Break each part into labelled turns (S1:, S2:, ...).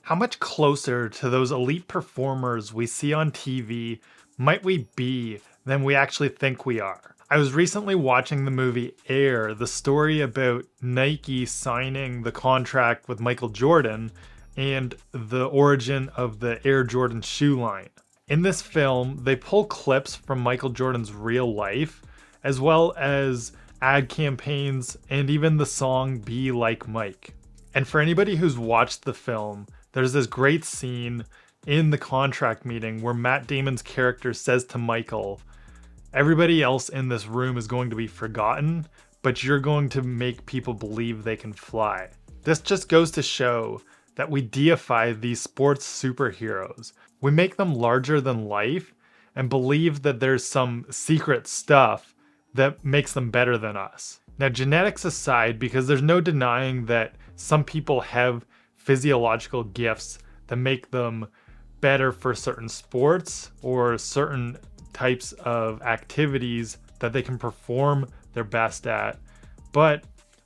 S1: How much closer to those elite performers we see on TV might we be than we actually think we are? I was recently watching the movie Air, the story about Nike signing the contract with Michael Jordan and the origin of the Air Jordan shoe line. In this film, they pull clips from Michael Jordan's real life, as well as ad campaigns and even the song Be Like Mike. And for anybody who's watched the film, there's this great scene in the contract meeting where Matt Damon's character says to Michael, everybody else in this room is going to be forgotten, but you're going to make people believe they can fly. This just goes to show that we deify these sports superheroes. We make them larger than life and believe that there's some secret stuff that makes them better than us. Now, genetics aside, because there's no denying that some people have physiological gifts that make them better for certain sports or certain types of activities that they can perform their best at. But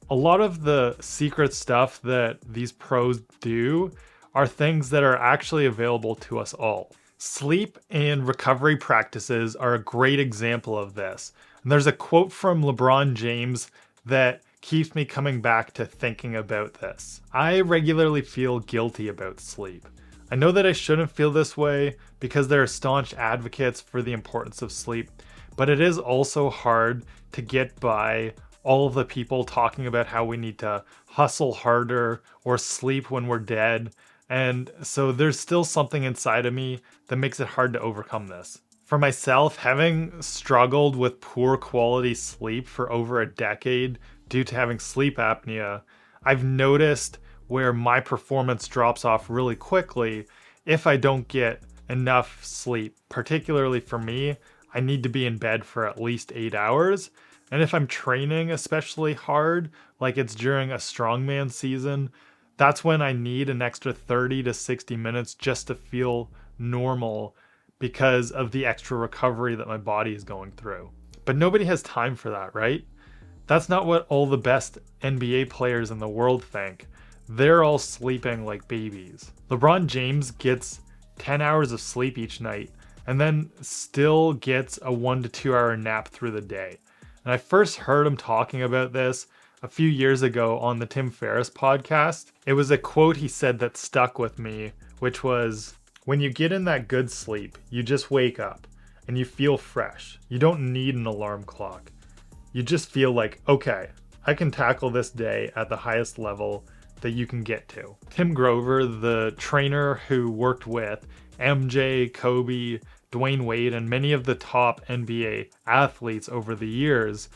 S1: a lot of the secret stuff that these pros do are things that are actually available to us all. Sleep and recovery practices are a great example of this. And there's a quote from LeBron James that keeps me coming back to thinking about this. I regularly feel guilty about sleep. I know that I shouldn't feel this way because there are staunch advocates for the importance of sleep, but it is also hard to get by all of the people talking about how we need to hustle harder or sleep when we're dead. And so there's still something inside of me that makes it hard to overcome this. For myself, having struggled with poor quality sleep for over a decade due to having sleep apnea, I've noticed where my performance drops off really quickly if I don't get enough sleep. Particularly for me, I need to be in bed for at least 8 hours. And if I'm training especially hard, like it's during a strongman season, that's when I need an extra 30 to 60 minutes just to feel normal because of the extra recovery that my body is going through. But nobody has time for that, right? That's not what all the best NBA players in the world think. They're all sleeping like babies. LeBron James gets 10 hours of sleep each night and then still gets a 1 to 2 hour nap through the day. And I first heard him talking about this a few years ago on the Tim Ferriss podcast. It was a quote he said that stuck with me, which was, when you get in that good sleep, you just wake up and you feel fresh. You don't need an alarm clock. You just feel like, okay, I can tackle this day at the highest level that you can get to. Tim Grover, the trainer who worked with MJ, Kobe, Dwayne Wade, and many of the top NBA athletes over the years,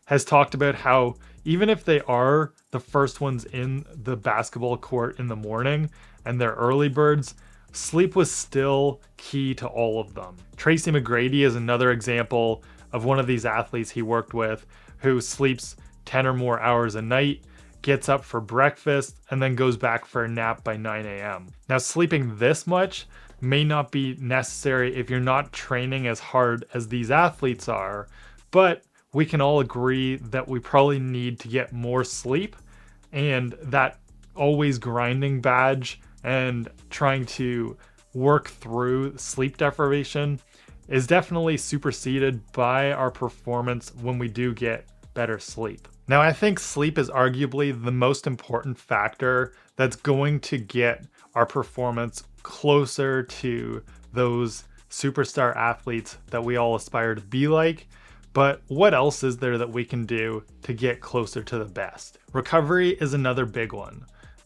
S1: has talked about how even if they are the first ones in the basketball court in the morning and they're early birds, sleep was still key to all of them. Tracy McGrady is another example of one of these athletes he worked with who sleeps 10 or more hours a night, gets up for breakfast, and then goes back for a nap by 9 a.m. Now, sleeping this much may not be necessary if you're not training as hard as these athletes are, but we can all agree that we probably need to get more sleep, and that always grinding badge and trying to work through sleep deprivation is definitely superseded by our performance when we do get better sleep. Now, I think sleep is arguably the most important factor that's going to get our performance closer to those superstar athletes that we all aspire to be like. But what else is there that we can do to get closer to the best? Recovery is another big one.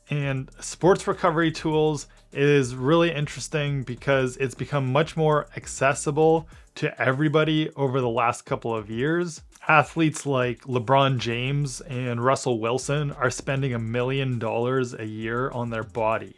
S1: And sports recovery tools is really interesting because it's become much more accessible to everybody over the last couple of years. Athletes like LeBron James and Russell Wilson are spending $1 million a year on their body.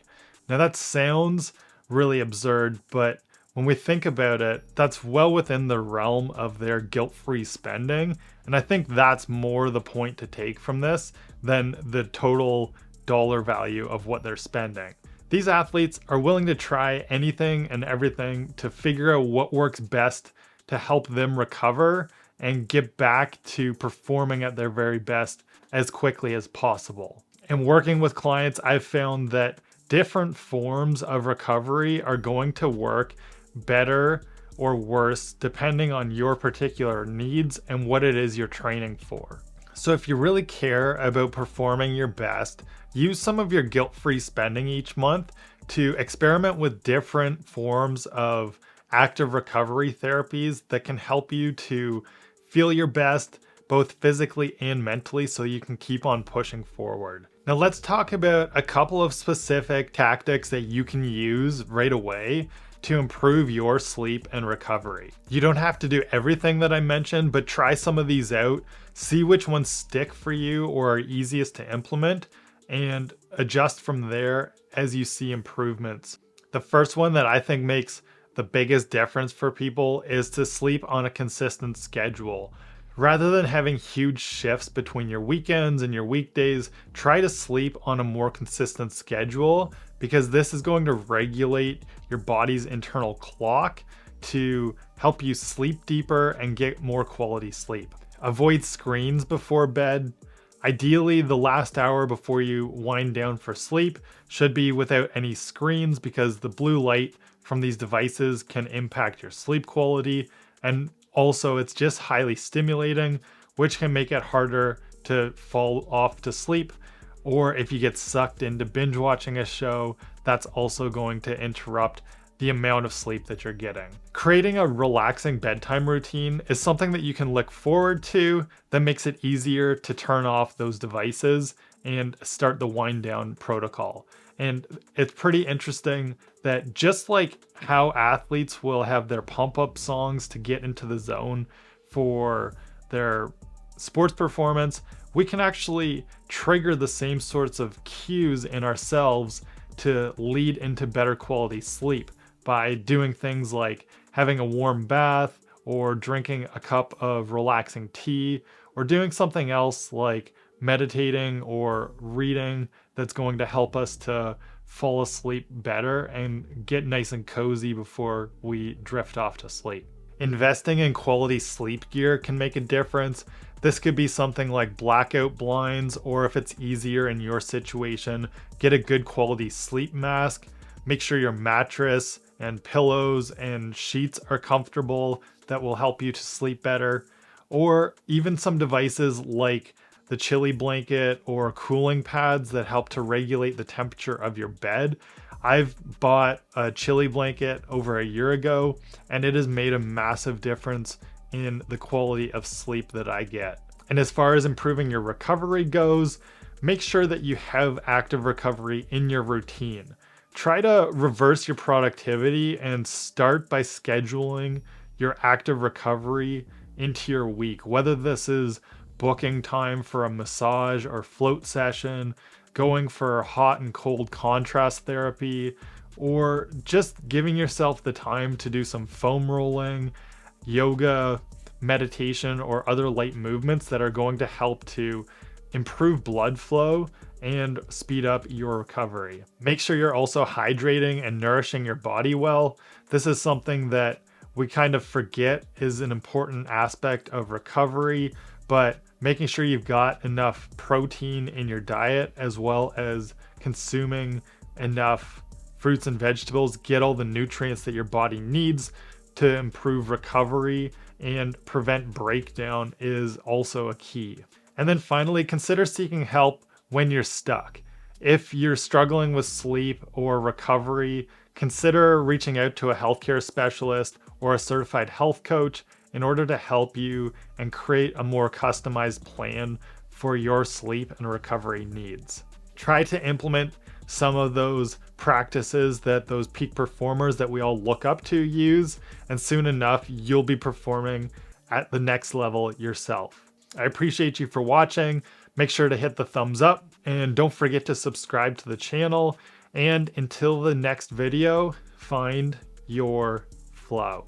S1: Now that sounds really absurd, but when we think about it, that's well within the realm of their guilt-free spending. And I think that's more the point to take from this than the total dollar value of what they're spending. These athletes are willing to try anything and everything to figure out what works best to help them recover and get back to performing at their very best as quickly as possible. And working with clients, I've found that different forms of recovery are going to work better or worse depending on your particular needs and what it is you're training for. So if you really care about performing your best, use some of your guilt-free spending each month to experiment with different forms of active recovery therapies that can help you to feel your best both physically and mentally so you can keep on pushing forward. Now let's talk about a couple of specific tactics that you can use right away to improve your sleep and recovery. You don't have to do everything that I mentioned, but try some of these out, see which ones stick for you or are easiest to implement, and adjust from there as you see improvements. The first one that I think makes the biggest difference for people is to sleep on a consistent schedule. Rather than having huge shifts between your weekends and your weekdays, try to sleep on a more consistent schedule because this is going to regulate your body's internal clock to help you sleep deeper and get more quality sleep. Avoid screens before bed. Ideally, the last hour before you wind down for sleep should be without any screens because the blue light from these devices can impact your sleep quality, and also it's just highly stimulating, which can make it harder to fall off to sleep. Or if you get sucked into binge watching a show, that's also going to interrupt the amount of sleep that you're getting. Creating a relaxing bedtime routine is something that you can look forward to that makes it easier to turn off those devices and start the wind down protocol. And it's pretty interesting that just like how athletes will have their pump up songs to get into the zone for their sports performance, we can actually trigger the same sorts of cues in ourselves to lead into better quality sleep by doing things like having a warm bath or drinking a cup of relaxing tea or doing something else like meditating or reading that's going to help us to fall asleep better and get nice and cozy before we drift off to sleep. Investing in quality sleep gear can make a difference. This could be something like blackout blinds, or if it's easier in your situation, get a good quality sleep mask. Make sure your mattress and pillows and sheets are comfortable. That will help you to sleep better. Or even some devices like the chilly blanket or cooling pads that help to regulate the temperature of your bed. I've bought a chilly blanket over a year ago, and it has made a massive difference in the quality of sleep that I get. And as far as improving your recovery goes, make sure that you have active recovery in your routine. Try to reverse your productivity and start by scheduling your active recovery into your week, whether this is booking time for a massage or float session, going for hot and cold contrast therapy, or just giving yourself the time to do some foam rolling, yoga, meditation, or other light movements that are going to help to improve blood flow and speed up your recovery. Make sure you're also hydrating and nourishing your body well. This is something that we kind of forget is an important aspect of recovery, but making sure you've got enough protein in your diet as well as consuming enough fruits and vegetables, get all the nutrients that your body needs to improve recovery and prevent breakdown is also a key. And then finally, consider seeking help when you're stuck. If you're struggling with sleep or recovery, consider reaching out to a healthcare specialist or a certified health coach in order to help you and create a more customized plan for your sleep and recovery needs. Try to implement some of those practices that those peak performers that we all look up to use, and soon enough, you'll be performing at the next level yourself. I appreciate you for watching. Make sure to hit the thumbs up and don't forget to subscribe to the channel. And until the next video, find your flow.